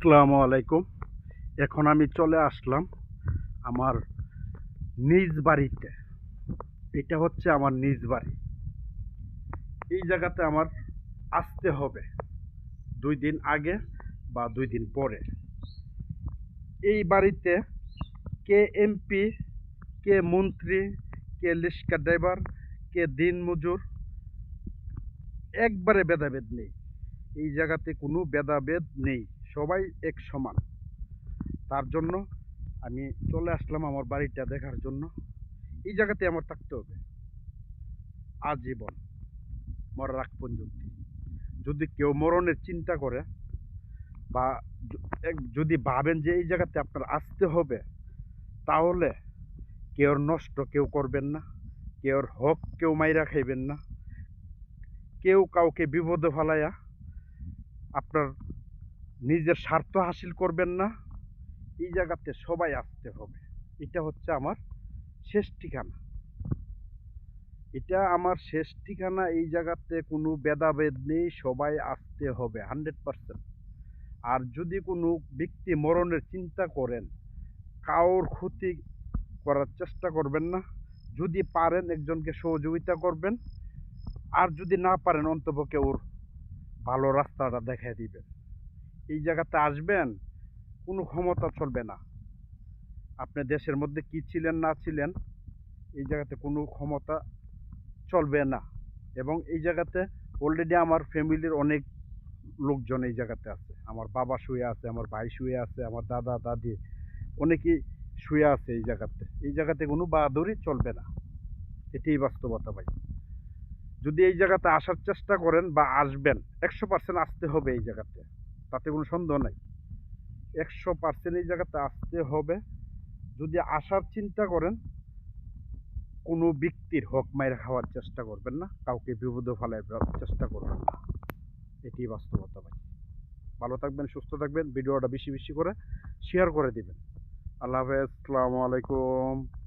আসসালামু আলাইকুম। এখন আমি চলে আসলাম আমার নিজ বাড়িতে। এটা হচ্ছে আমার নিজ বাড়ি। এই জায়গাতে আমার আসতে হবে ২ দিন আগে বা ২ দিন পরে। এই বাড়িতে কে এমপি, কে মন্ত্রী, কে রিক্সা ড্রাইভার, কে দিনমজুর, একবারে ভেদাভেদ নেই। এই জায়গাতে কোনো ভেদাভেদ নেই। সবাই এক সমান। তার জন্য আমি চলে আসলাম আমার বাড়িটা দেখার জন্য। এই জায়গাতে আমার থাকতে হবে আজীবন, মরার আগ পর্যন্ত। যদি কেউ মরণের চিন্তা করে বা যদি ভাবেন যে এই জায়গাতে আপনার আসতে হবে, তাহলে কেউর নষ্ট কেউ করবেন না, কেউর হক কেউ মাইরা খাইবেন না, কেউ কাউকে বিপদে ফেলাইয়া আপনার নিজের স্বার্থ হাসিল করবেন না। এই জায়গাতে সবাই আসতে হবে। এটা হচ্ছে আমার শেষ ঠিকানা। এটা আমার শেষ ঠিকানা। এই জায়গাতে কোনো ভেদাভেদ নেই, সবাই আসতে হবে 100%। আর যদি কোনো ব্যক্তি মরণের চিন্তা করেন, কারোর ক্ষতি করার চেষ্টা করবেন না। যদি পারেন একজনকে সহযোগিতা করবেন, আর যদি না পারেন অন্তপক্ষে ওর ভালো রাস্তাটা দেখায় দিবেন। এই জায়গাতে আসবেন, কোনো ক্ষমতা চলবে না। আপনি দেশের মধ্যে কি ছিলেন না ছিলেন, এই জায়গাতে কোনো ক্ষমতা চলবে না। এবং এই জায়গাতে অলরেডি আমার ফ্যামিলির অনেক লোকজন এই জায়গাতে আছে। আমার বাবা শুয়ে আছে, আমার ভাই শুয়ে আছে, আমার দাদা দাদি অনেকেই শুয়ে আছে এই জায়গাতে। এই জায়গাতে কোনো বাহাদুরি চলবে না। এটাই বাস্তবতা ভাই। যদি এই জায়গাতে আসার চেষ্টা করেন বা আসবেন, 100% আসতে হবে এই জায়গাতে। তাতে কোনো সন্দেহ নাই। 100% এই জায়গাতে আসতে হবে। যদি আসার চিন্তা করেন, কোনো ব্যক্তির হক মাইরা খাওয়ার চেষ্টা করবেন না, কাউকে বিপদে ফেলাইবার চেষ্টা করবেন না। এটাই বাস্তবতা ভাই। ভালো থাকবেন, সুস্থ থাকবেন। ভিডিওটা বেশি বেশি করে শেয়ার করে দিবেন। আল্লাহ হাফেজ। আসসালামু আলাইকুম।